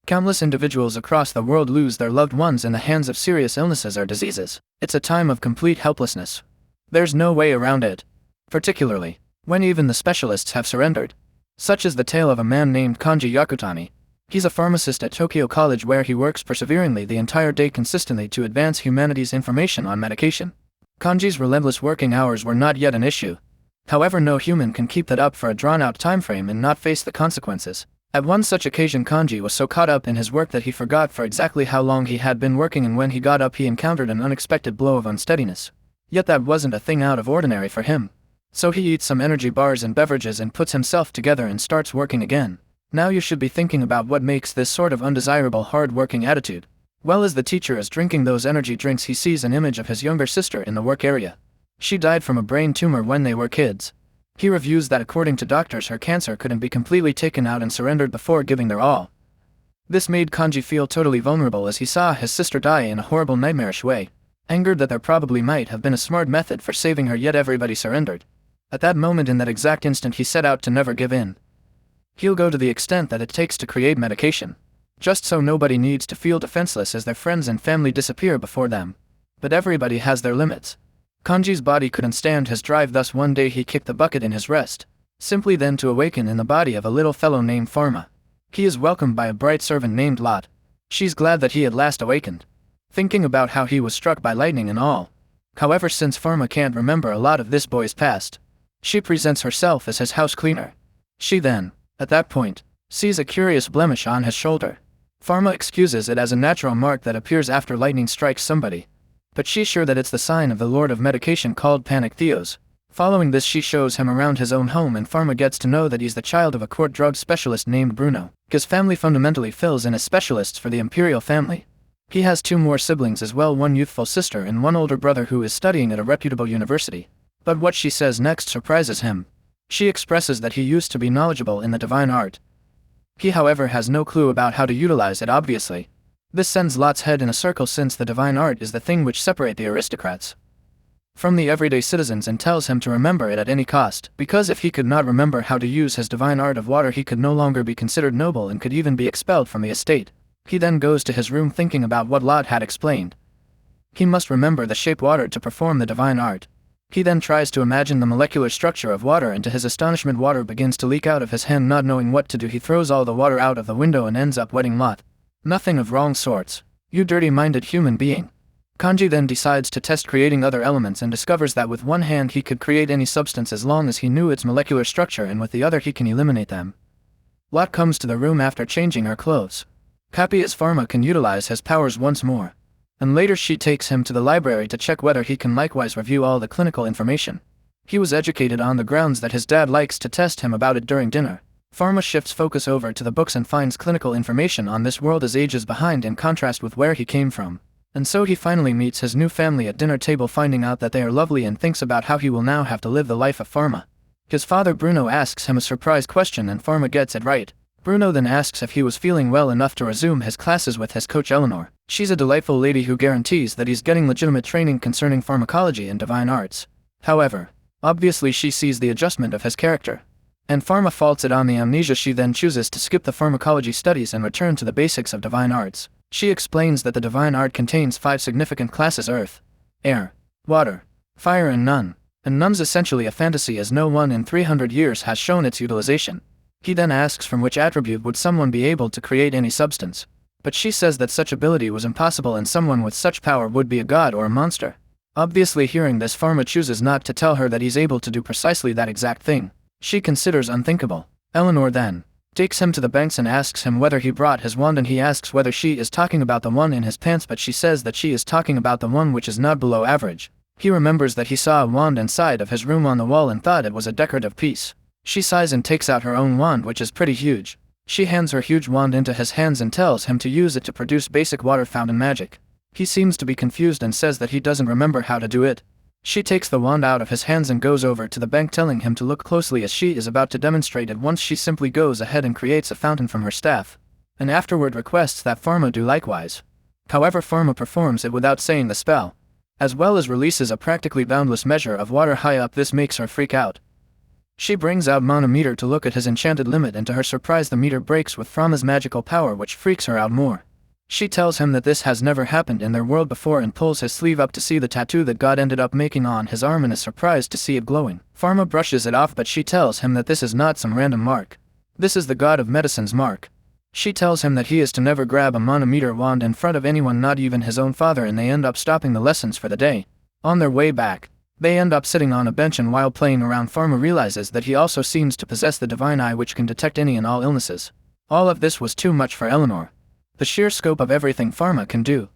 Countless individuals across the world lose their loved ones in the hands of serious illnesses or diseases. It's a time of complete helplessness. There's no way around it. Particularly when even the specialists have surrendered. Such is the tale of a man named Kanji Yakutani. He's a pharmacist at Tokyo College where he works perseveringly the entire day consistently to advance humanity's information on medication. Kanji's relentless working hours were not yet an issue. However, no human can keep that up for a drawn-out timeframe and not face the consequences. At one such occasion, Kanji was so caught up in his work that he forgot for exactly how long he had been working, and when he got up he encountered an unexpected blow of unsteadiness. Yet that wasn't a thing out of ordinary for him. So he eats some energy bars and beverages and puts himself together and starts working again. Now you should be thinking about what makes this sort of undesirable hard-working attitude. Well, as the teacher is drinking those energy drinks, he sees an image of his younger sister in the work area. She died from a brain tumor when they were kids. He reviews that according to doctors her cancer couldn't be completely taken out and surrendered before giving their all. This made Kanji feel totally vulnerable as he saw his sister die in a horrible nightmarish way. Angered that there probably might have been a smart method for saving her, yet everybody surrendered. At that moment, in that exact instant, he set out to never give in. He'll go to the extent that it takes to create medication, just so nobody needs to feel defenseless as their friends and family disappear before them. But everybody has their limits. Kanji's body couldn't stand his drive, thus one day he kicked the bucket in his rest, simply then to awaken in the body of a little fellow named Pharma. He is welcomed by a bright servant named Lot. She's glad that he at last awakened, thinking about how he was struck by lightning and all. However, since Pharma can't remember a lot of this boy's past, she presents herself as his house cleaner. She then, at that point, sees a curious blemish on his shoulder. Pharma excuses it as a natural mark that appears after lightning strikes somebody, but she's sure that it's the sign of the lord of medication called Panic Theos. Following this, she shows him around his own home, and Pharma gets to know that he's the child of a court drug specialist named Bruno. His family fundamentally fills in as specialists for the imperial family. He has 2 more siblings as well, one youthful sister and one older brother who is studying at a reputable university. But what she says next surprises him. She expresses that he used to be knowledgeable in the divine art. He, however, has no clue about how to utilize it, obviously. This sends Lot's head in a circle, since the divine art is the thing which separates the aristocrats from the everyday citizens, and tells him to remember it at any cost, because if he could not remember how to use his divine art of water, he could no longer be considered noble and could even be expelled from the estate. He then goes to his room thinking about what Lot had explained. He must remember the shape water to perform the divine art. He then tries to imagine the molecular structure of water, and to his astonishment water begins to leak out of his hand. Not knowing what to do, he throws all the water out of the window and ends up wetting Lot. Nothing of wrong sorts, you dirty-minded human being. Kanji then decides to test creating other elements and discovers that with one hand he could create any substance as long as he knew its molecular structure, and with the other he can eliminate them. Lot comes to the room after changing her clothes. Happy as Pharma can utilize his powers once more. And later she takes him to the library to check whether he can likewise review all the clinical information. He was educated on the grounds that his dad likes to test him about it during dinner. Pharma shifts focus over to the books and finds clinical information on this world as ages behind in contrast with where he came from. And so he finally meets his new family at dinner table, finding out that they are lovely, and thinks about how he will now have to live the life of Pharma. His father Bruno asks him a surprise question and Pharma gets it right. Bruno then asks if he was feeling well enough to resume his classes with his coach Eleanor. She's a delightful lady who guarantees that he's getting legitimate training concerning pharmacology and divine arts. However, obviously she sees the adjustment of his character, and Pharma faults it on the amnesia. She then chooses to skip the pharmacology studies and return to the basics of divine arts. She explains that the divine art contains 5 significant classes: earth, air, water, fire and none. And none's essentially a fantasy, as no one in 300 years has shown its utilization. He then asks from which attribute would someone be able to create any substance. But she says that such ability was impossible, and someone with such power would be a god or a monster. Obviously hearing this, Pharma chooses not to tell her that he's able to do precisely that exact thing. She considers unthinkable. Eleanor then takes him to the banks and asks him whether he brought his wand, and he asks whether she is talking about the one in his pants, but she says that she is talking about the one which is not below average. He remembers that he saw a wand inside of his room on the wall and thought it was a decorative piece. She sighs and takes out her own wand, which is pretty huge. She hands her huge wand into his hands and tells him to use it to produce basic water fountain magic. He seems to be confused and says that he doesn't remember how to do it. She takes the wand out of his hands and goes over to the bank, telling him to look closely as she is about to demonstrate it. Once she simply goes ahead and creates a fountain from her staff, and afterward requests that Pharma do likewise. However, Pharma performs it without saying the spell, as well as releases a practically boundless measure of water high up. This makes her freak out. She brings out manometer to look at his enchanted limit, and to her surprise the meter breaks with Pharma's magical power, which freaks her out more. She tells him that this has never happened in their world before and pulls his sleeve up to see the tattoo that God ended up making on his arm and is surprised to see it glowing. Pharma brushes it off, but she tells him that this is not some random mark. This is the God of Medicine's mark. She tells him that he is to never grab a manometer wand in front of anyone, not even his own father, and they end up stopping the lessons for the day. On their way back, they end up sitting on a bench, and while playing around, Pharma realizes that he also seems to possess the divine eye, which can detect any and all illnesses. All of this was too much for Eleanor. The sheer scope of everything Pharma can do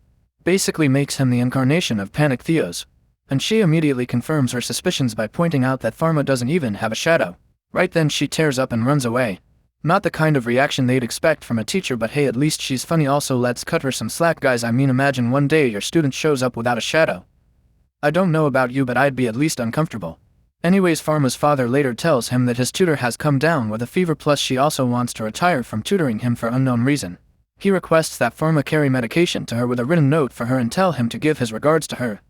basically makes him the incarnation of panic Theos, and she immediately confirms her suspicions by pointing out that Pharma doesn't even have a shadow. Right then she tears up and runs away. Not the kind of reaction they'd expect from a teacher, but hey, at least she's funny. Also, let's cut her some slack, guys. I mean, imagine one day your student shows up without a shadow. I don't know about you, but I'd be at least uncomfortable. Anyways, Pharma's father later tells him that his tutor has come down with a fever, plus she also wants to retire from tutoring him for unknown reason. He requests that Pharma carry medication to her with a written note for her and tell him to give his regards to her.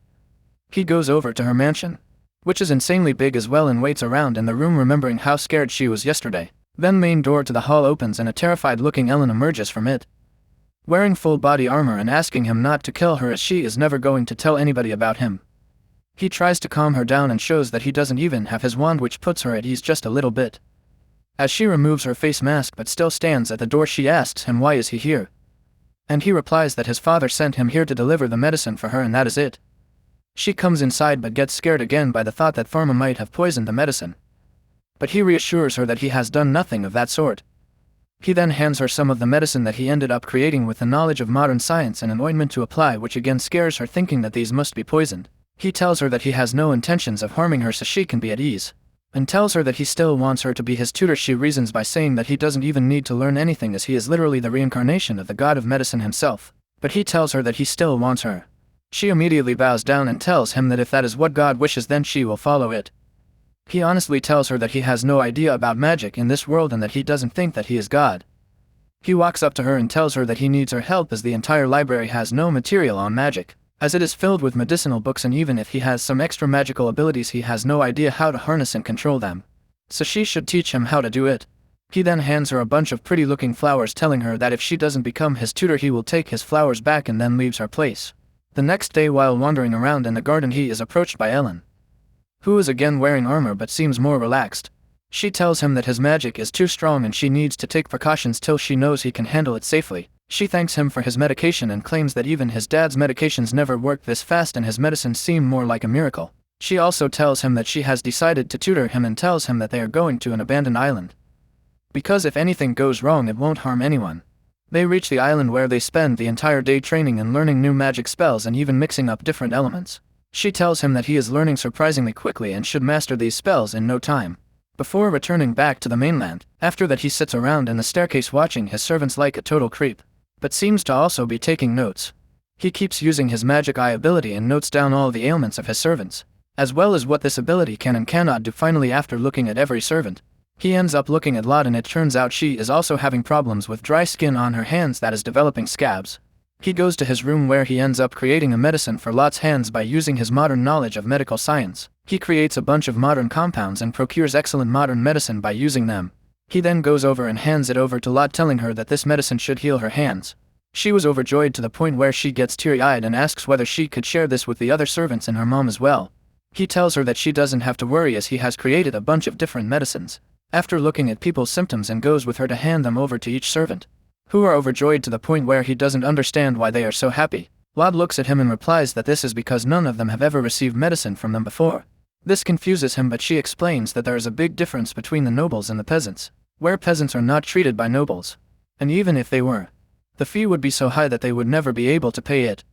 He goes over to her mansion, which is insanely big as well, and waits around in the room, remembering how scared she was yesterday. Then main door to the hall opens and a terrified-looking Ellen emerges from it, wearing full body armor and asking him not to kill her, as she is never going to tell anybody about him. He tries to calm her down and shows that he doesn't even have his wand, which puts her at ease just a little bit. As she removes her face mask but still stands at the door, she asks him why is he here, and he replies that his father sent him here to deliver the medicine for her, and that is it. She comes inside but gets scared again by the thought that Pharma might have poisoned the medicine, but he reassures her that he has done nothing of that sort. He then hands her some of the medicine that he ended up creating with the knowledge of modern science and an ointment to apply, which again scares her, thinking that these must be poisoned. He tells her that he has no intentions of harming her so she can be at ease, and tells her that he still wants her to be his tutor. She reasons by saying that he doesn't even need to learn anything, as he is literally the reincarnation of the God of Medicine himself, but he tells her that he still wants her. She immediately bows down and tells him that if that is what God wishes, then she will follow it. He honestly tells her that he has no idea about magic in this world and that he doesn't think that he is God. He walks up to her and tells her that he needs her help, as the entire library has no material on magic, as it is filled with medicinal books, and even if he has some extra magical abilities, he has no idea how to harness and control them. So she should teach him how to do it. He then hands her a bunch of pretty looking flowers, telling her that if she doesn't become his tutor, he will take his flowers back, and then leaves her place. The next day, while wandering around in the garden, he is approached by Ellen, who is again wearing armor but seems more relaxed. She tells him that his magic is too strong and she needs to take precautions till she knows he can handle it safely. She thanks him for his medication and claims that even his dad's medications never worked this fast and his medicine seemed more like a miracle. She also tells him that she has decided to tutor him and tells him that they are going to an abandoned island, because if anything goes wrong it won't harm anyone. They reach the island, where they spend the entire day training and learning new magic spells and even mixing up different elements. She tells him that he is learning surprisingly quickly and should master these spells in no time, before returning back to the mainland. After that, he sits around in the staircase watching his servants like a total creep, but seems to also be taking notes. He keeps using his magic eye ability and notes down all the ailments of his servants, as well as what this ability can and cannot do. Finally, after looking at every servant, he ends up looking at Lot, and it turns out she is also having problems with dry skin on her hands that is developing scabs. He goes to his room, where he ends up creating a medicine for Lot's hands by using his modern knowledge of medical science. He creates a bunch of modern compounds and procures excellent modern medicine by using them. He then goes over and hands it over to Lot, telling her that this medicine should heal her hands. She was overjoyed to the point where she gets teary-eyed and asks whether she could share this with the other servants and her mom as well. He tells her that she doesn't have to worry, as he has created a bunch of different medicines. After looking at people's symptoms, and goes with her to hand them over to each servant, who are overjoyed to the point where he doesn't understand why they are so happy. Lot looks at him and replies that this is because none of them have ever received medicine from them before. This confuses him, but she explains that there is a big difference between the nobles and the peasants, where peasants are not treated by nobles, and even if they were, the fee would be so high that they would never be able to pay it.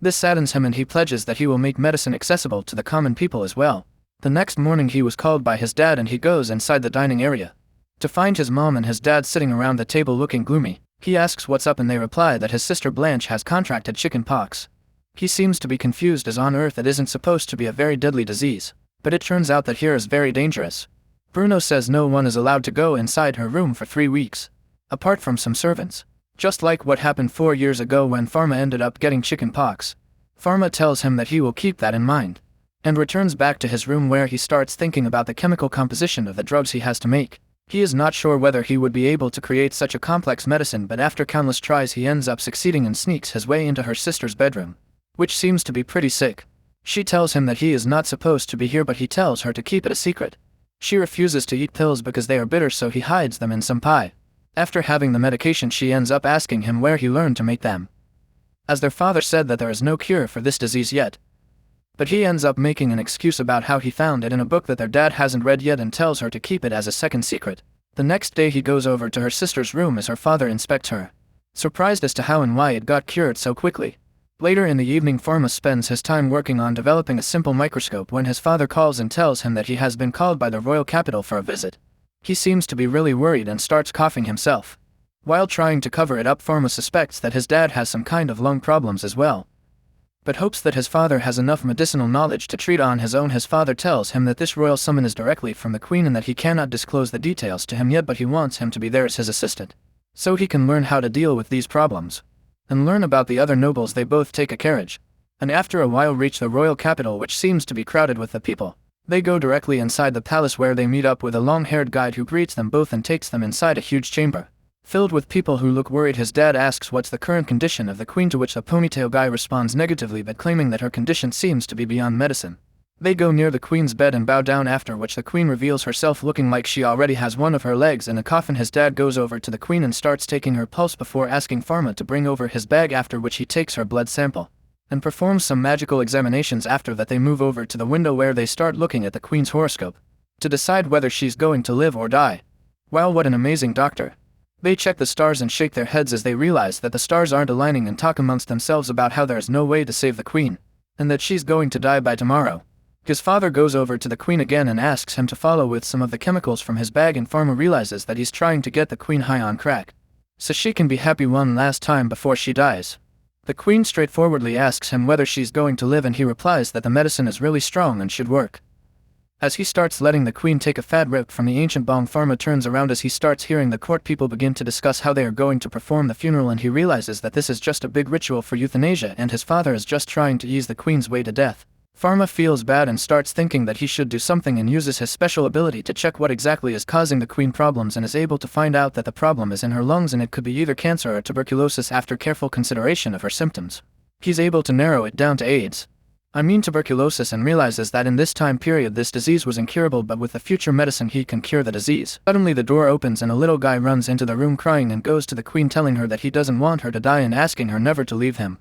This saddens him, and he pledges that he will make medicine accessible to the common people as well. The next morning he was called by his dad, and he goes inside the dining area to find his mom and his dad sitting around the table looking gloomy. He asks what's up, and they reply that his sister Blanche has contracted chicken pox. He seems to be confused, as on Earth it isn't supposed to be a very deadly disease, but it turns out that here is very dangerous. Bruno says no one is allowed to go inside her room for 3 weeks, apart from some servants, just like what happened 4 years ago when Pharma ended up getting chicken pox. Pharma tells him that he will keep that in mind, and returns back to his room where he starts thinking about the chemical composition of the drugs he has to make. He is not sure whether he would be able to create such a complex medicine, but after countless tries he ends up succeeding and sneaks his way into her sister's bedroom, which seems to be pretty sick. She tells him that he is not supposed to be here, but he tells her to keep it a secret. She refuses to eat pills because they are bitter, so he hides them in some pie. After having the medication, she ends up asking him where he learned to make them, as their father said that there is no cure for this disease yet. But he ends up making an excuse about how he found it in a book that their dad hasn't read yet and tells her to keep it as a second secret. The next day he goes over to her sister's room as her father inspects her, surprised as to how and why it got cured so quickly. Later in the evening, Pharma spends his time working on developing a simple microscope when his father calls and tells him that he has been called by the royal capital for a visit. He seems to be really worried and starts coughing himself. While trying to cover it up, Pharma suspects that his dad has some kind of lung problems as well, but hopes that his father has enough medicinal knowledge to treat on his own. His father tells him that this royal summon is directly from the queen and that he cannot disclose the details to him yet, but he wants him to be there as his assistant, so he can learn how to deal with these problems and learn about the other nobles. They both take a carriage, and after a while reach the royal capital, which seems to be crowded with the people. They go directly inside the palace where they meet up with a long-haired guide who greets them both and takes them inside a huge chamber filled with people who look worried. His dad asks what's the current condition of the queen, to which the ponytail guy responds negatively but claiming that her condition seems to be beyond medicine. They go near the queen's bed and bow down, after which the queen reveals herself looking like she already has one of her legs in a coffin. His dad goes over to the queen and starts taking her pulse before asking Pharma to bring over his bag, after which he takes her blood sample and performs some magical examinations. After that they move over to the window where they start looking at the queen's horoscope to decide whether she's going to live or die. Wow, what an amazing doctor. They check the stars and shake their heads as they realize that the stars aren't aligning and talk amongst themselves about how there's no way to save the queen, and that she's going to die by tomorrow. His father goes over to the queen again and asks him to follow with some of the chemicals from his bag, and Pharma realizes that he's trying to get the queen high on crack, so she can be happy one last time before she dies. The queen straightforwardly asks him whether she's going to live, and he replies that the medicine is really strong and should work. As he starts letting the queen take a fat rip from the ancient bong, Pharma turns around as he starts hearing the court people begin to discuss how they are going to perform the funeral, and he realizes that this is just a big ritual for euthanasia and his father is just trying to ease the queen's way to death. Pharma feels bad and starts thinking that he should do something, and uses his special ability to check what exactly is causing the queen problems, and is able to find out that the problem is in her lungs and it could be either cancer or tuberculosis. After careful consideration of her symptoms, he's able to narrow it down to tuberculosis, and realizes that in this time period this disease was incurable, but with the future medicine he can cure the disease. Suddenly the door opens and a little guy runs into the room crying and goes to the queen, telling her that he doesn't want her to die and asking her never to leave him.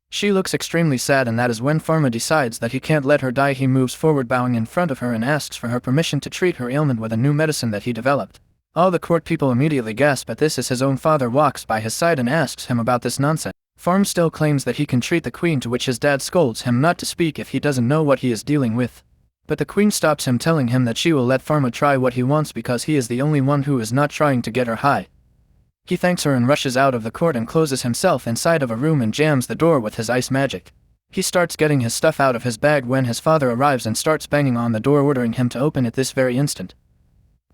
She looks extremely sad, and that is when Pharma decides that he can't let her die. He moves forward bowing in front of her and asks for her permission to treat her ailment with a new medicine that he developed. All the court people immediately gasp at this as his own father walks by his side and asks him about this nonsense. Pharma still claims that he can treat the queen, to which his dad scolds him not to speak if he doesn't know what he is dealing with. But the queen stops him, telling him that she will let Pharma try what he wants because he is the only one who is not trying to get her high. He thanks her and rushes out of the court and closes himself inside of a room and jams the door with his ice magic. He starts getting his stuff out of his bag when his father arrives and starts banging on the door, ordering him to open it this very instant.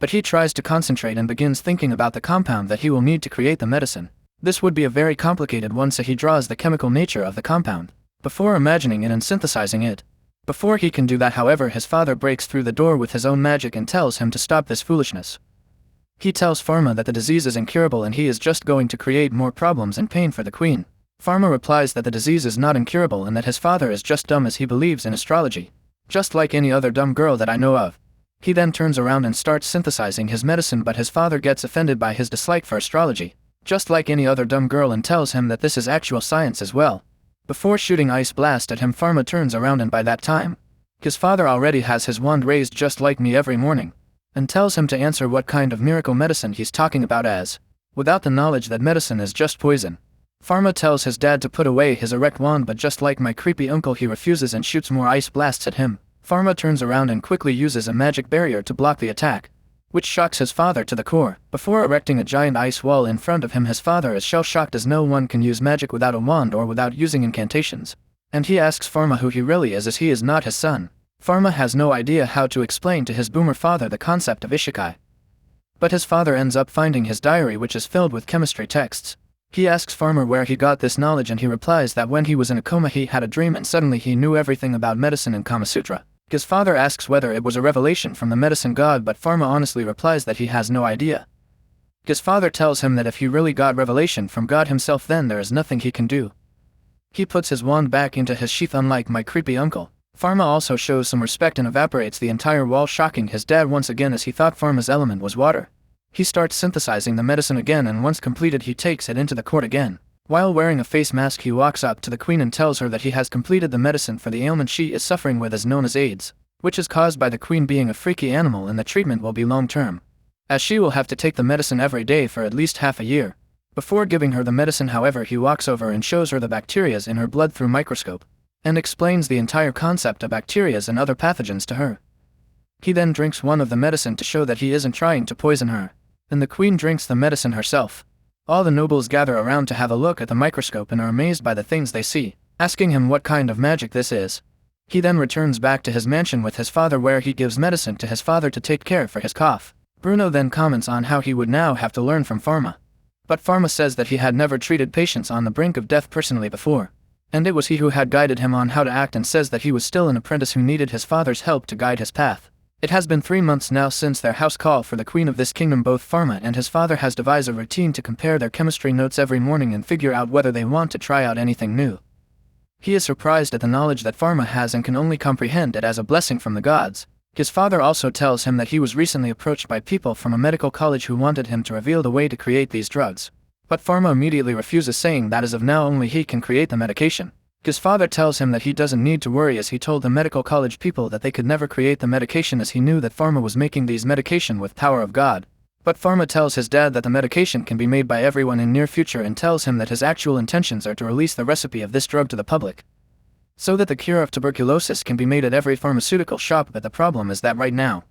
But he tries to concentrate and begins thinking about the compound that he will need to create the medicine. This would be a very complicated one, so he draws the chemical nature of the compound before imagining it and synthesizing it. Before he can do that, however, his father breaks through the door with his own magic and tells him to stop this foolishness. He tells Pharma that the disease is incurable and he is just going to create more problems and pain for the queen. Pharma replies that the disease is not incurable and that his father is just dumb, as he believes in astrology, just like any other dumb girl that I know of. He then turns around and starts synthesizing his medicine, but his father gets offended by his dislike for astrology, just like any other dumb girl, and tells him that this is actual science as well. Before shooting ice blast at him, Pharma turns around, and by that time, his father already has his wand raised just like me every morning, and tells him to answer what kind of miracle medicine he's talking about, as without the knowledge that medicine is just poison. Pharma tells his dad to put away his erect wand, but just like my creepy uncle, he refuses and shoots more ice blasts at him. Pharma turns around and quickly uses a magic barrier to block the attack, which shocks his father to the core. Before erecting a giant ice wall in front of him, his father is shell-shocked, as no one can use magic without a wand or without using incantations, and he asks Pharma who he really is, as he is not his son. Pharma has no idea how to explain to his boomer father the concept of Isekai'd, but his father ends up finding his diary, which is filled with chemistry texts. He asks Pharma where he got this knowledge, and he replies that when he was in a coma he had a dream and suddenly he knew everything about medicine and Kama Sutra. His father asks whether it was a revelation from the medicine god, but Pharma honestly replies that he has no idea. His father tells him that if he really got revelation from God himself, then there is nothing he can do. He puts his wand back into his sheath, unlike my creepy uncle. Pharma also shows some respect and evaporates the entire wall, shocking his dad once again as he thought Pharma's element was water. He starts synthesizing the medicine again, and once completed he takes it into the court again. While wearing a face mask he walks up to the queen and tells her that he has completed the medicine for the ailment she is suffering with, as known as AIDS, which is caused by the queen being a freaky animal, and the treatment will be long-term, as she will have to take the medicine every day for at least half a year. Before giving her the medicine, however, he walks over and shows her the bacterias in her blood through microscope, and explains the entire concept of bacterias and other pathogens to her. He then drinks one of the medicine to show that he isn't trying to poison her, and the queen drinks the medicine herself. All the nobles gather around to have a look at the microscope and are amazed by the things they see, asking him what kind of magic this is. He then returns back to his mansion with his father, where he gives medicine to his father to take care for his cough. Bruno then comments on how he would now have to learn from Pharma. But Pharma says that he had never treated patients on the brink of death personally before, and it was he who had guided him on how to act, and says that he was still an apprentice who needed his father's help to guide his path. It has been 3 months now since their house call for the queen of this kingdom. Both Pharma and his father has devised a routine to compare their chemistry notes every morning and figure out whether they want to try out anything new. He is surprised at the knowledge that Pharma has and can only comprehend it as a blessing from the gods. His father also tells him that he was recently approached by people from a medical college who wanted him to reveal the way to create these drugs. But Pharma immediately refuses, saying that as of now only he can create the medication. His father tells him that he doesn't need to worry, as he told the medical college people that they could never create the medication, as he knew that Pharma was making these medication with power of God. But Pharma tells his dad that the medication can be made by everyone in near future, and tells him that his actual intentions are to release the recipe of this drug to the public, so that the cure of tuberculosis can be made at every pharmaceutical shop. But the problem is that right now,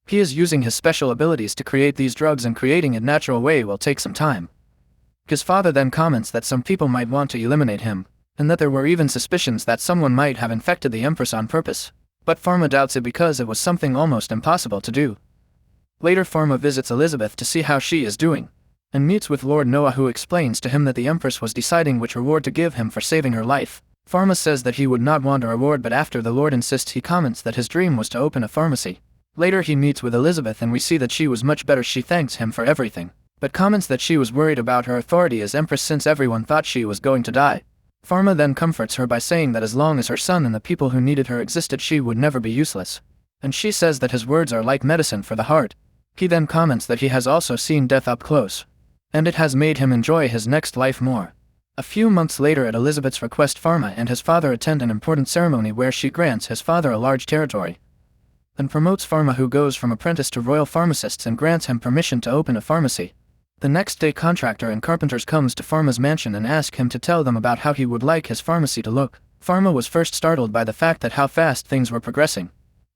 he is using his special abilities to create these drugs, and creating it natural way will take some time. His father then comments that some people might want to eliminate him, and that there were even suspicions that someone might have infected the Empress on purpose. But Pharma doubts it because it was something almost impossible to do. Later Pharma visits Elizabeth to see how she is doing, and meets with Lord Noah, who explains to him that the Empress was deciding which reward to give him for saving her life. Pharma says that he would not want a reward, but after the Lord insists, he comments that his dream was to open a pharmacy. Later he meets with Elizabeth and we see that she was much better. She thanks him for everything, but comments that she was worried about her authority as Empress since everyone thought she was going to die. Pharma then comforts her by saying that as long as her son and the people who needed her existed, she would never be useless, and she says that his words are like medicine for the heart. He then comments that he has also seen death up close, and it has made him enjoy his next life more. A few months later, at Elizabeth's request, Pharma and his father attend an important ceremony where she grants his father a large territory, and promotes Pharma, who goes from apprentice to royal pharmacist, and grants him permission to open a pharmacy. The next day, contractor and carpenters comes to Pharma's mansion and ask him to tell them about how he would like his pharmacy to look. Pharma was first startled by the fact that how fast things were progressing,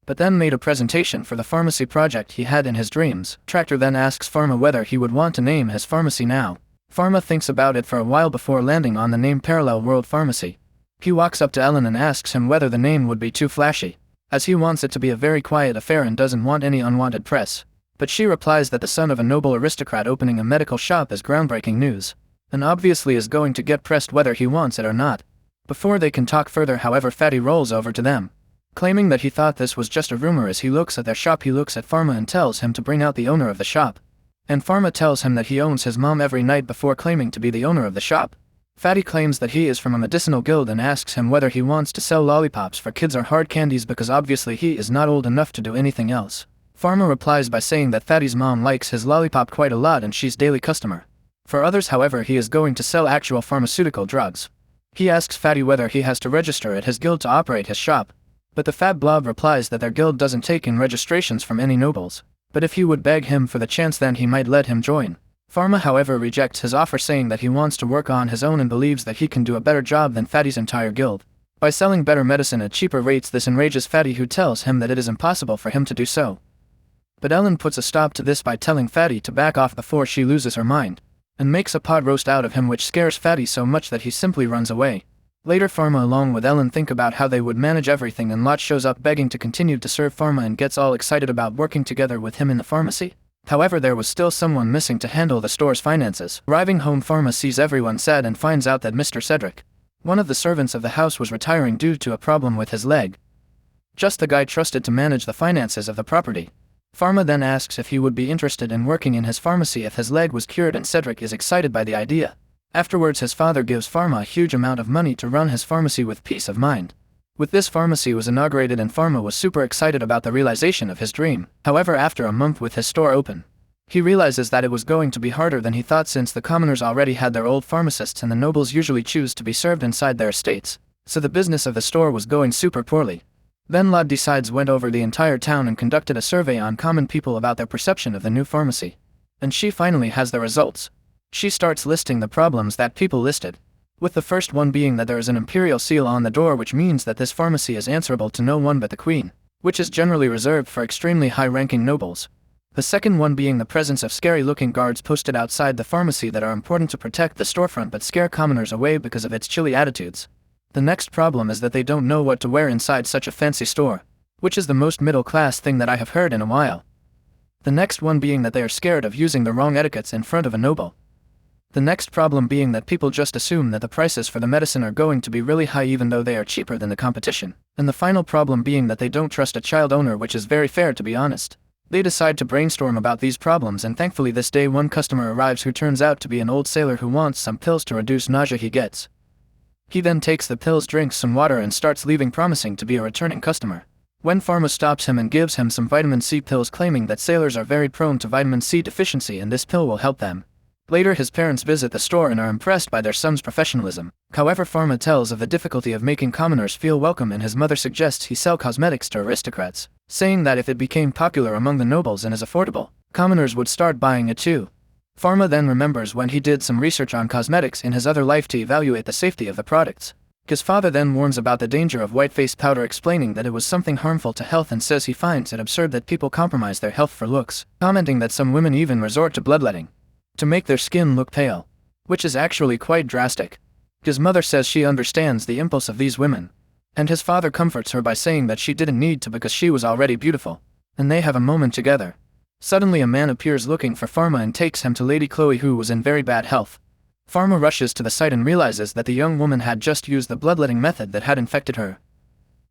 but then made a presentation for the pharmacy project he had in his dreams. Tractor then asks Pharma whether he would want to name his pharmacy now. Pharma thinks about it for a while before landing on the name Parallel World Pharmacy. He walks up to Ellen and asks him whether the name would be too flashy, as he wants it to be a very quiet affair and doesn't want any unwanted press. But she replies that the son of a noble aristocrat opening a medical shop is groundbreaking news, and obviously is going to get pressed whether he wants it or not. Before they can talk further, however, Fatty rolls over to them, claiming that he thought this was just a rumor. As he looks at their shop, he looks at Pharma and tells him to bring out the owner of the shop, and Pharma tells him that he owns his mom every night before claiming to be the owner of the shop. Fatty claims that he is from a medicinal guild and asks him whether he wants to sell lollipops for kids or hard candies, because obviously he is not old enough to do anything else. Pharma replies by saying that Fatty's mom likes his lollipop quite a lot and she's daily customer. For others, however, he is going to sell actual pharmaceutical drugs. He asks Fatty whether he has to register at his guild to operate his shop, but the fat blob replies that their guild doesn't take in registrations from any nobles, but if he would beg him for the chance, then he might let him join. Pharma, however, rejects his offer, saying that he wants to work on his own and believes that he can do a better job than Fatty's entire guild by selling better medicine at cheaper rates. This enrages Fatty, who tells him that it is impossible for him to do so. But Ellen puts a stop to this by telling Fatty to back off before she loses her mind, and makes a pot roast out of him, which scares Fatty so much that he simply runs away. Later, Pharma along with Ellen think about how they would manage everything, and Lot shows up begging to continue to serve Pharma and gets all excited about working together with him in the pharmacy. However, there was still someone missing to handle the store's finances. Arriving home, Pharma sees everyone sad and finds out that Mr. Cedric, one of the servants of the house, was retiring due to a problem with his leg. Just the guy trusted to manage the finances of the property. Pharma then asks if he would be interested in working in his pharmacy if his leg was cured, and Cedric is excited by the idea. Afterwards, his father gives Pharma a huge amount of money to run his pharmacy with peace of mind. With this, pharmacy was inaugurated and Pharma was super excited about the realization of his dream. However, after a month with his store open, he realizes that it was going to be harder than he thought, since the commoners already had their old pharmacists and the nobles usually choose to be served inside their estates, so the business of the store was going super poorly. Then Lod decides went over the entire town and conducted a survey on common people about their perception of the new pharmacy. And she finally has the results. She starts listing the problems that people listed, with the first one being that there is an imperial seal on the door, which means that this pharmacy is answerable to no one but the queen, which is generally reserved for extremely high-ranking nobles. The second one being the presence of scary-looking guards posted outside the pharmacy that are important to protect the storefront but scare commoners away because of its chilly attitudes. The next problem is that they don't know what to wear inside such a fancy store, which is the most middle-class thing that I have heard in a while. The next one being that they are scared of using the wrong etiquettes in front of a noble. The next problem being that people just assume that the prices for the medicine are going to be really high even though they are cheaper than the competition. And the final problem being that they don't trust a child owner, which is very fair, to be honest. They decide to brainstorm about these problems, and thankfully this day one customer arrives who turns out to be an old sailor who wants some pills to reduce nausea he gets. He then takes the pills, drinks some water, and starts leaving, promising to be a returning customer. When Pharma stops him and gives him some vitamin C pills, claiming that sailors are very prone to vitamin C deficiency and this pill will help them. Later, his parents visit the store and are impressed by their son's professionalism. However, Pharma tells of the difficulty of making commoners feel welcome, and his mother suggests he sell cosmetics to aristocrats, saying that if it became popular among the nobles and is affordable, commoners would start buying it too. Pharma then remembers when he did some research on cosmetics in his other life to evaluate the safety of the products. His father then warns about the danger of white-face powder, explaining that it was something harmful to health, and says he finds it absurd that people compromise their health for looks, commenting that some women even resort to bloodletting to make their skin look pale, which is actually quite drastic. His mother says she understands the impulse of these women, and his father comforts her by saying that she didn't need to because she was already beautiful, and they have a moment together. Suddenly a man appears looking for Pharma and takes him to Lady Chloe, who was in very bad health. Pharma rushes to the site and realizes that the young woman had just used the bloodletting method that had infected her.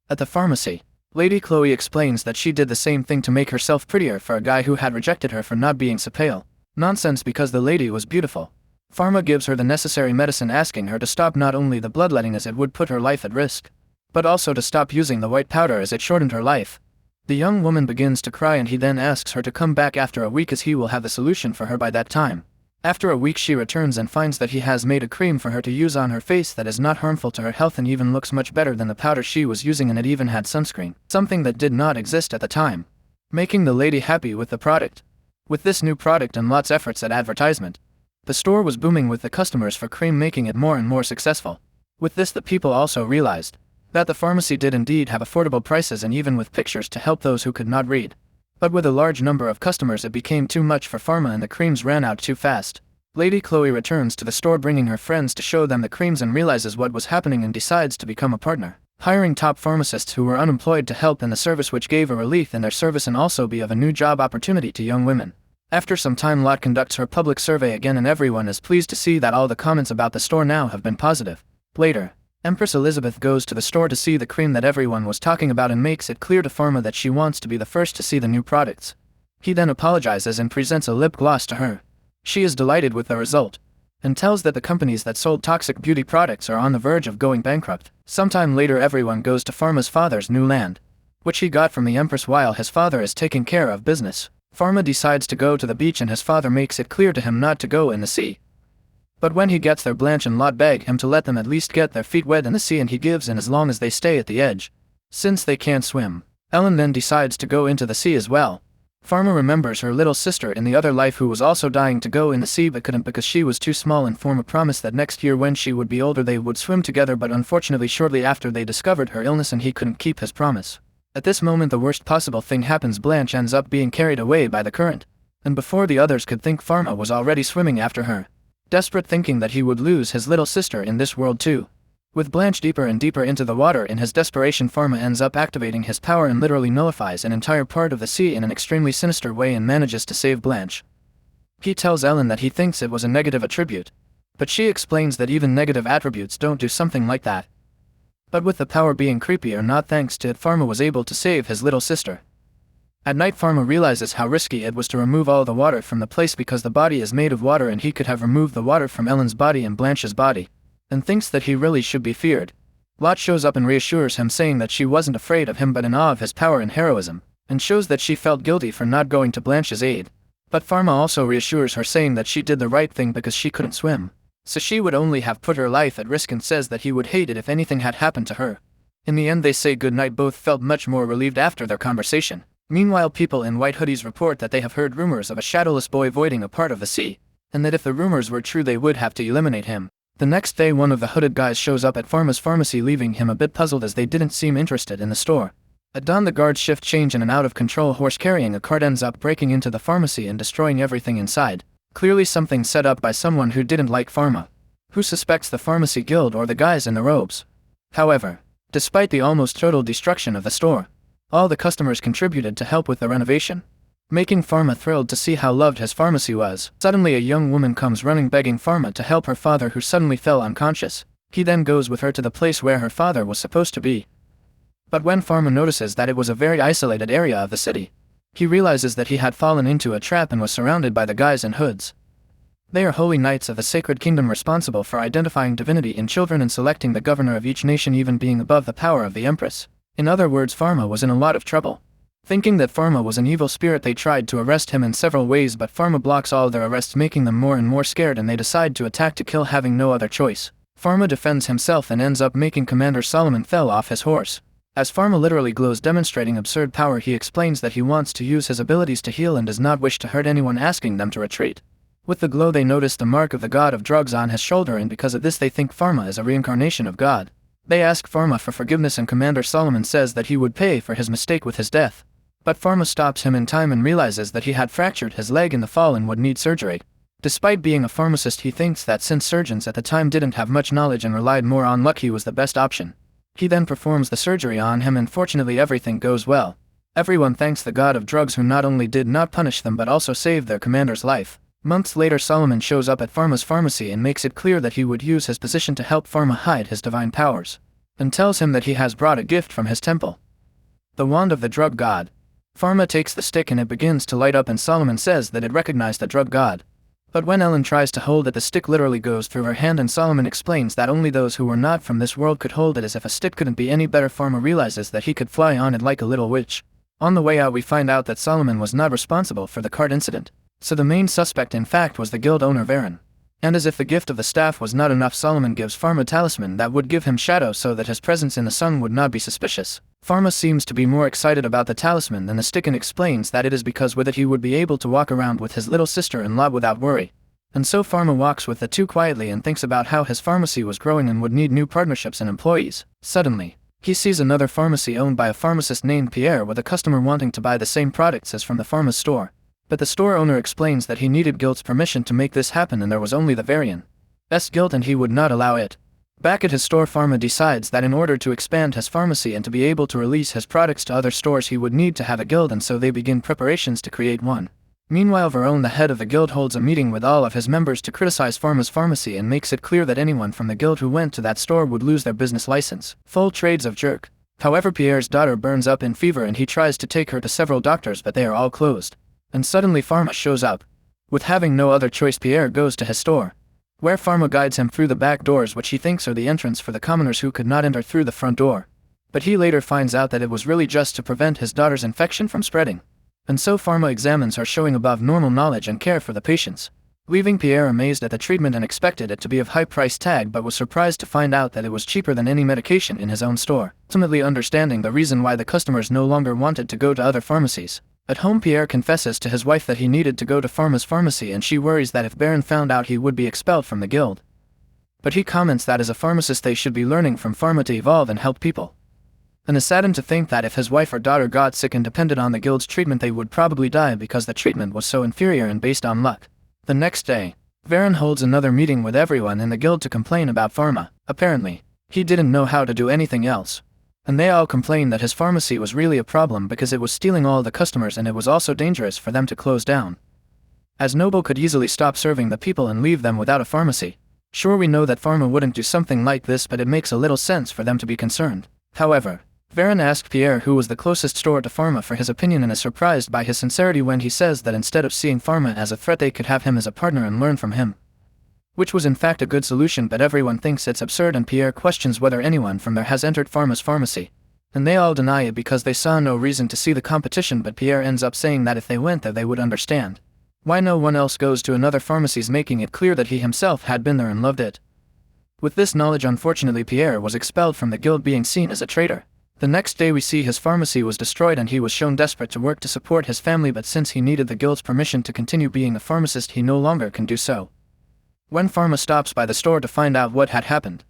At the pharmacy, Lady Chloe explains that she did the same thing to make herself prettier for a guy who had rejected her for not being so pale. Nonsense, because the lady was beautiful. Pharma gives her the necessary medicine, asking her to stop not only the bloodletting as it would put her life at risk, but also to stop using the white powder as it shortened her life. The young woman begins to cry and he then asks her to come back after a week as he will have the solution for her by that time. After a week she returns and finds that he has made a cream for her to use on her face that is not harmful to her health and even looks much better than the powder she was using, and it even had sunscreen, something that did not exist at the time, making the lady happy with the product. With this new product and lots efforts at advertisement, the store was booming with the customers for cream, making it more and more successful. With this, the people also realized that the pharmacy did indeed have affordable prices and even with pictures to help those who could not read. But with a large number of customers it became too much for Pharma and the creams ran out too fast. Lady Chloe returns to the store bringing her friends to show them the creams and realizes what was happening and decides to become a partner, hiring top pharmacists who were unemployed to help in the service, which gave a relief in their service and also be of a new job opportunity to young women. After some time, Lot conducts her public survey again and everyone is pleased to see that all the comments about the store now have been positive. Later, Empress Elizabeth goes to the store to see the cream that everyone was talking about and makes it clear to Pharma that she wants to be the first to see the new products. He then apologizes and presents a lip gloss to her. She is delighted with the result, and tells that the companies that sold toxic beauty products are on the verge of going bankrupt. Sometime later everyone goes to Pharma's father's new land, which he got from the Empress while his father is taking care of business. Pharma decides to go to the beach and his father makes it clear to him not to go in the sea. But when he gets there, Blanche and Lot beg him to let them at least get their feet wet in the sea, and he gives in as long as they stay at the edge, since they can't swim. Ellen then decides to go into the sea as well. Pharma remembers her little sister in the other life who was also dying to go in the sea but couldn't because she was too small, and form a promise that next year when she would be older they would swim together, but unfortunately shortly after they discovered her illness and he couldn't keep his promise. At this moment the worst possible thing happens. Blanche ends up being carried away by the current, and before the others could think, Pharma was already swimming after her, desperate, thinking that he would lose his little sister in this world too. With Blanche deeper and deeper into the water, in his desperation Pharma ends up activating his power and literally nullifies an entire part of the sea in an extremely sinister way and manages to save Blanche. He tells Ellen that he thinks it was a negative attribute, but she explains that even negative attributes don't do something like that. But with the power being creepy or not, thanks to it, Pharma was able to save his little sister. At night, Pharma realizes how risky it was to remove all the water from the place because the body is made of water and he could have removed the water from Ellen's body and Blanche's body, and thinks that he really should be feared. Lot shows up and reassures him, saying that she wasn't afraid of him but in awe of his power and heroism, and shows that she felt guilty for not going to Blanche's aid. But Pharma also reassures her, saying that she did the right thing because she couldn't swim, so she would only have put her life at risk, and says that he would hate it if anything had happened to her. In the end they say goodnight. Both felt much more relieved after their conversation. Meanwhile, people in white hoodies report that they have heard rumors of a shadowless boy voiding a part of the sea, and that if the rumors were true they would have to eliminate him. The next day one of the hooded guys shows up at Pharma's pharmacy, leaving him a bit puzzled as they didn't seem interested in the store. At dawn the guards shift change and an out-of-control horse carrying a cart ends up breaking into the pharmacy and destroying everything inside. Clearly something set up by someone who didn't like Pharma, who suspects the pharmacy guild or the guys in the robes. However, despite the almost total destruction of the store, all the customers contributed to help with the renovation, making Pharma thrilled to see how loved his pharmacy was. Suddenly a young woman comes running begging Pharma to help her father, who suddenly fell unconscious. He then goes with her to the place where her father was supposed to be. But when Pharma notices that it was a very isolated area of the city, he realizes that he had fallen into a trap and was surrounded by the guys in hoods. They are holy knights of the sacred kingdom responsible for identifying divinity in children and selecting the governor of each nation, even being above the power of the empress. In other words, Pharma was in a lot of trouble. Thinking that Pharma was an evil spirit, they tried to arrest him in several ways, but Pharma blocks all their arrests, making them more and more scared, and they decide to attack to kill, having no other choice. Pharma defends himself and ends up making Commander Solomon fell off his horse. As Pharma literally glows, demonstrating absurd power, he explains that he wants to use his abilities to heal and does not wish to hurt anyone, asking them to retreat. With the glow they notice the mark of the god of drugs on his shoulder, and because of this they think Pharma is a reincarnation of God. They ask Pharma for forgiveness and Commander Solomon says that he would pay for his mistake with his death. But Pharma stops him in time and realizes that he had fractured his leg in the fall and would need surgery. Despite being a pharmacist, he thinks that since surgeons at the time didn't have much knowledge and relied more on luck, he was the best option. He then performs the surgery on him and fortunately everything goes well. Everyone thanks the god of drugs, who not only did not punish them but also saved their commander's life. Months later Solomon shows up at Pharma's pharmacy and makes it clear that he would use his position to help Pharma hide his divine powers, and tells him that he has brought a gift from his temple, the wand of the drug god. Pharma takes the stick and it begins to light up, and Solomon says that it recognized the drug god. But when Ellen tries to hold it, the stick literally goes through her hand, and Solomon explains that only those who were not from this world could hold it, as if a stick couldn't be any better. Pharma realizes that he could fly on it like a little witch. On the way out we find out that Solomon was not responsible for the cart incident, so the main suspect in fact was the guild owner Varen. And as if the gift of the staff was not enough, Solomon gives Pharma a talisman that would give him shadow so that his presence in the sun would not be suspicious. Pharma seems to be more excited about the talisman than the stick and explains that it is because with it he would be able to walk around with his little sister-in-law without worry. And so Pharma walks with the two quietly and thinks about how his pharmacy was growing and would need new partnerships and employees. Suddenly, he sees another pharmacy owned by a pharmacist named Pierre, with a customer wanting to buy the same products as from the Pharma's store. But the store owner explains that he needed guild's permission to make this happen, and there was only the Varian's guild and he would not allow it. Back at his store, Pharma decides that in order to expand his pharmacy and to be able to release his products to other stores he would need to have a guild, and so they begin preparations to create one. Meanwhile, Varone, the head of the guild, holds a meeting with all of his members to criticize Pharma's pharmacy and makes it clear that anyone from the guild who went to that store would lose their business license. Full trades of jerk. However, Pierre's daughter burns up in fever and he tries to take her to several doctors, but they are all closed. And suddenly Pharma shows up. With having no other choice, Pierre goes to his store, where Pharma guides him through the back doors, which he thinks are the entrance for the commoners who could not enter through the front door. But he later finds out that it was really just to prevent his daughter's infection from spreading. And so Pharma examines her, showing above normal knowledge and care for the patients, leaving Pierre amazed at the treatment and expected it to be of high price tag, but was surprised to find out that it was cheaper than any medication in his own store, ultimately understanding the reason why the customers no longer wanted to go to other pharmacies. At home, Pierre confesses to his wife that he needed to go to Pharma's pharmacy, and she worries that if Baron found out he would be expelled from the guild. But he comments that as a pharmacist they should be learning from Pharma to evolve and help people, and is saddened to think that if his wife or daughter got sick and depended on the guild's treatment they would probably die because the treatment was so inferior and based on luck. The next day, Baron holds another meeting with everyone in the guild to complain about Pharma. Apparently, He didn't know how to do anything else. And they all complained that his pharmacy was really a problem because it was stealing all the customers and it was also dangerous for them to close down. As Noble could easily stop serving the people and leave them without a pharmacy. Sure, we know that Pharma wouldn't do something like this, but it makes a little sense for them to be concerned. However, Varen asked Pierre, who was the closest store to Pharma, for his opinion and is surprised by his sincerity when he says that instead of seeing Pharma as a threat they could have him as a partner and learn from him. Which was in fact a good solution, but everyone thinks it's absurd and Pierre questions whether anyone from there has entered Pharma's pharmacy. And they all deny it because they saw no reason to see the competition, but Pierre ends up saying that if they went there they would understand why no one else goes to another pharmacies, making it clear that he himself had been there and loved it. With this knowledge, unfortunately, Pierre was expelled from the guild, being seen as a traitor. The next day we see his pharmacy was destroyed and he was shown desperate to work to support his family, but since he needed the guild's permission to continue being a pharmacist, he no longer can do so. When Pharma stops by the store to find out what had happened,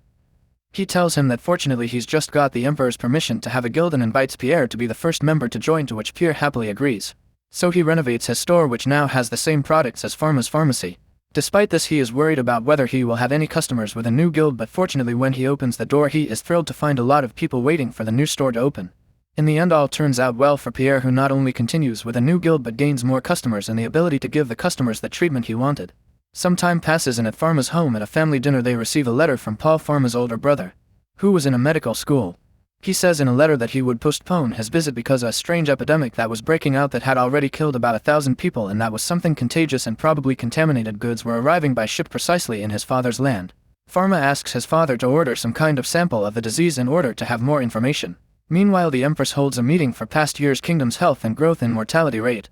he tells him that fortunately he's just got the Emperor's permission to have a guild and invites Pierre to be the first member to join, to which Pierre happily agrees. So he renovates his store, which now has the same products as Pharma's pharmacy. Despite this, he is worried about whether he will have any customers with a new guild, but fortunately when he opens the door he is thrilled to find a lot of people waiting for the new store to open. In the end, all turns out well for Pierre, who not only continues with a new guild but gains more customers and the ability to give the customers the treatment he wanted. Some time passes and at Pharma's home at a family dinner they receive a letter from Paul, Pharma's older brother, who was in a medical school. He says in a letter that he would postpone his visit because of a strange epidemic that was breaking out that had already killed about 1,000 people, and that was something contagious and probably contaminated goods were arriving by ship precisely in his father's land. Pharma asks his father to order some kind of sample of the disease in order to have more information. Meanwhile, the Empress holds a meeting for past year's kingdom's health and growth in mortality rate.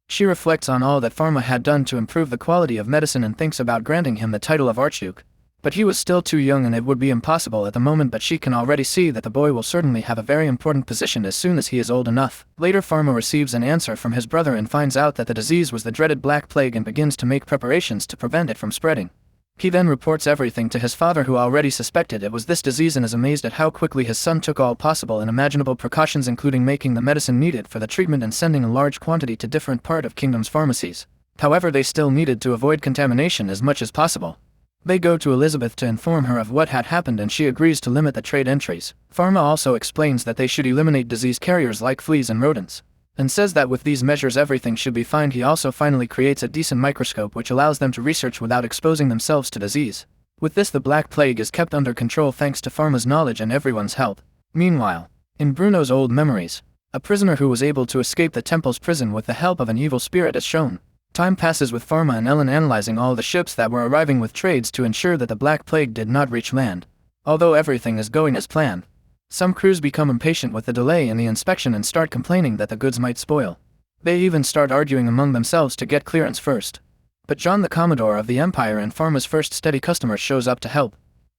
She reflects on all that Pharma had done to improve the quality of medicine and thinks about granting him the title of Archduke. But he was still too young and it would be impossible at the moment, but she can already see that the boy will certainly have a very important position as soon as he is old enough. Later, Pharma receives an answer from his brother and finds out that the disease was the dreaded Black Plague and begins to make preparations to prevent it from spreading. He then reports everything to his father, who already suspected it was this disease and is amazed at how quickly his son took all possible and imaginable precautions, including making the medicine needed for the treatment and sending a large quantity to different part of kingdom's pharmacies. However, they still needed to avoid contamination as much as possible. They go to Elizabeth to inform her of what had happened and she agrees to limit the trade entries. Pharma also explains that they should eliminate disease carriers like fleas and rodents, and says that with these measures everything should be fine. He also finally creates a decent microscope which allows them to research without exposing themselves to disease. With this, the Black Plague is kept under control thanks to Pharma's knowledge and everyone's help. Meanwhile, in Bruno's old memories, a prisoner who was able to escape the temple's prison with the help of an evil spirit is shown. Time passes with Pharma and Ellen analyzing all the ships that were arriving with trades to ensure that the Black Plague did not reach land. Although everything is going as planned, some crews become impatient with the delay in the inspection and start complaining that the goods might spoil. They even start arguing among themselves to get clearance first. But John, the Commodore of the Empire and Pharma's first steady customer, shows up to help.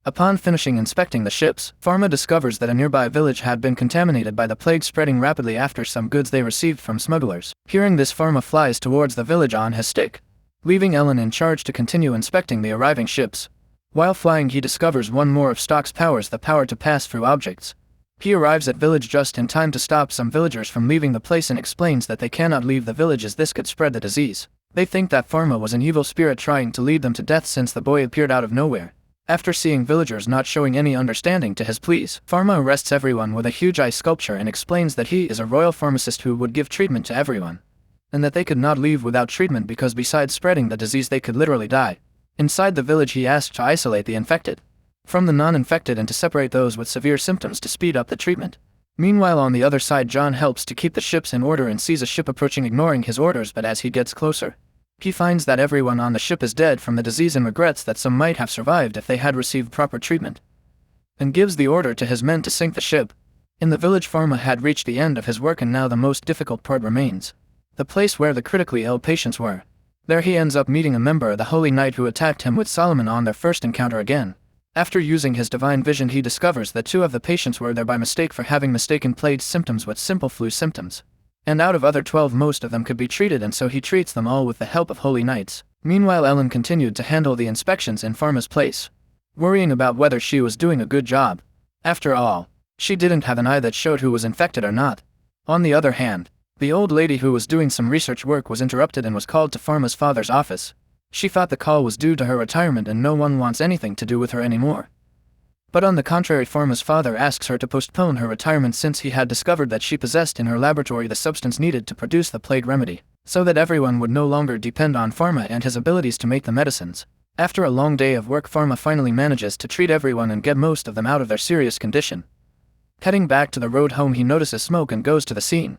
Upon finishing inspecting the ships, Pharma discovers that a nearby village had been contaminated by the plague, spreading rapidly after some goods they received from smugglers. Hearing this, Pharma flies towards the village on his stick, leaving Ellen in charge to continue inspecting the arriving ships. While flying, he discovers one more of Stock's powers, the power to pass through objects. He arrives at village just in time to stop some villagers from leaving the place and explains that they cannot leave the village as this could spread the disease. They think that Pharma was an evil spirit trying to lead them to death since the boy appeared out of nowhere. After seeing villagers not showing any understanding to his pleas, Pharma arrests everyone with a huge eye sculpture and explains that he is a royal pharmacist who would give treatment to everyone, and that they could not leave without treatment because besides spreading the disease they could literally die. Inside the village, he asks to isolate the infected from the non-infected and to separate those with severe symptoms to speed up the treatment. Meanwhile, on the other side, John helps to keep the ships in order and sees a ship approaching, ignoring his orders, but as he gets closer, he finds that everyone on the ship is dead from the disease and regrets that some might have survived if they had received proper treatment, and gives the order to his men to sink the ship. In the village, Pharma had reached the end of his work and now the most difficult part remains, the place where the critically ill patients were. There he ends up meeting a member of the Holy Knight who attacked him with Solomon on their first encounter again. After using his divine vision, he discovers that 2 of the patients were there by mistake for having mistaken plague symptoms with simple flu symptoms. And out of other 12, most of them could be treated, and so he treats them all with the help of Holy Knights. Meanwhile, Ellen continued to handle the inspections in Pharma's place, worrying about whether she was doing a good job. After all, she didn't have an eye that showed who was infected or not. On the other hand, the old lady who was doing some research work was interrupted and was called to Pharma's father's office. She thought the call was due to her retirement and no one wants anything to do with her anymore. But on the contrary, Pharma's father asks her to postpone her retirement since he had discovered that she possessed in her laboratory the substance needed to produce the plague remedy, so that everyone would no longer depend on Pharma and his abilities to make the medicines. After a long day of work, Pharma finally manages to treat everyone and get most of them out of their serious condition. Heading back to the road home, he notices smoke and goes to the scene,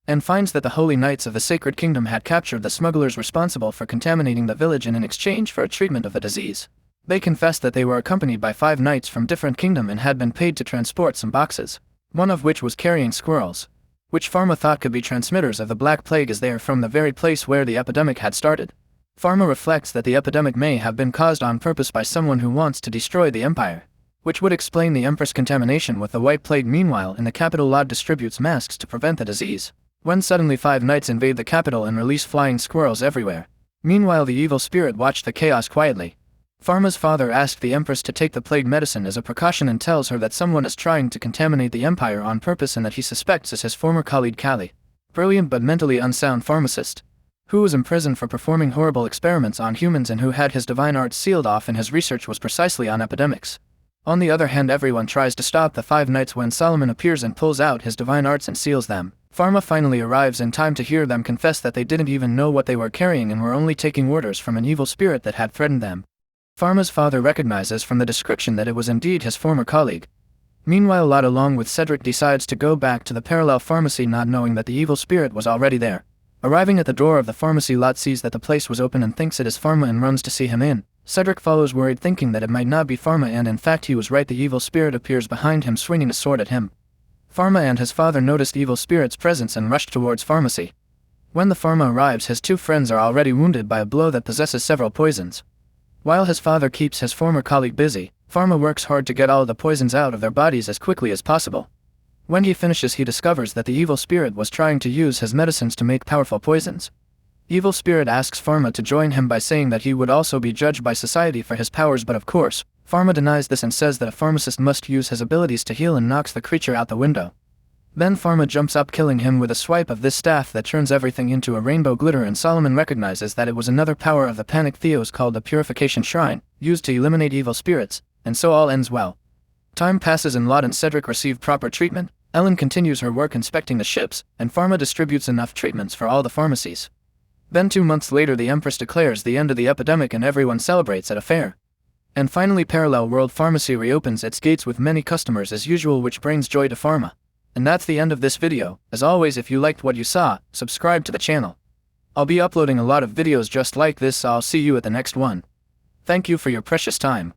and finds that the holy knights of the Sacred Kingdom had captured the smugglers responsible for contaminating the village in exchange for a treatment of the disease. They confessed that they were accompanied by 5 knights from different kingdoms and had been paid to transport some boxes, one of which was carrying squirrels, which Pharma thought could be transmitters of the Black Plague, as they are from the very place where the epidemic had started. Pharma reflects that the epidemic may have been caused on purpose by someone who wants to destroy the empire, which would explain the Empress' contamination with the White Plague. Meanwhile, in the capital, Lod distributes masks to prevent the disease, when suddenly 5 knights invade the capital and release flying squirrels everywhere. Meanwhile, the evil spirit watched the chaos quietly. Pharma's father asked the Empress to take the plague medicine as a precaution and tells her that someone is trying to contaminate the empire on purpose and that he suspects is his former colleague Kali, brilliant but mentally unsound pharmacist, who was imprisoned for performing horrible experiments on humans and who had his divine arts sealed off, and his research was precisely on epidemics. On the other hand, everyone tries to stop the 5 knights when Solomon appears and pulls out his divine arts and seals them. Pharma finally arrives in time to hear them confess that they didn't even know what they were carrying and were only taking orders from an evil spirit that had threatened them. Pharma's father recognizes from the description that it was indeed his former colleague. Meanwhile, Lot along with Cedric decides to go back to the parallel pharmacy, not knowing that the evil spirit was already there. Arriving at the door of the pharmacy, Lot sees that the place was open and thinks it is Pharma and runs to see him in. Cedric follows worried, thinking that it might not be Pharma, and in fact he was right. The evil spirit appears behind him swinging a sword at him. Pharma and his father noticed evil spirit's presence and rushed towards pharmacy. When the Pharma arrives, his 2 friends are already wounded by a blow that possesses several poisons. While his father keeps his former colleague busy, Pharma works hard to get all the poisons out of their bodies as quickly as possible. When he finishes, he discovers that the evil spirit was trying to use his medicines to make powerful poisons. Evil spirit asks Pharma to join him by saying that he would also be judged by society for his powers, but of course, Pharma denies this and says that a pharmacist must use his abilities to heal and knocks the creature out the window. Then Pharma jumps up, killing him with a swipe of this staff that turns everything into a rainbow glitter, and Solomon recognizes that it was another power of the Panic Theos called the Purification Shrine, used to eliminate evil spirits, and so all ends well. Time passes and Lot and Cedric receive proper treatment. Ellen continues her work inspecting the ships, and Pharma distributes enough treatments for all the pharmacies. Then 2 months later, the Empress declares the end of the epidemic and everyone celebrates at a fair. And finally, Parallel World Pharmacy reopens its gates with many customers as usual, which brings joy to Pharma. And that's the end of this video. As always, if you liked what you saw, subscribe to the channel. I'll be uploading a lot of videos just like this, so I'll see you at the next one. Thank you for your precious time.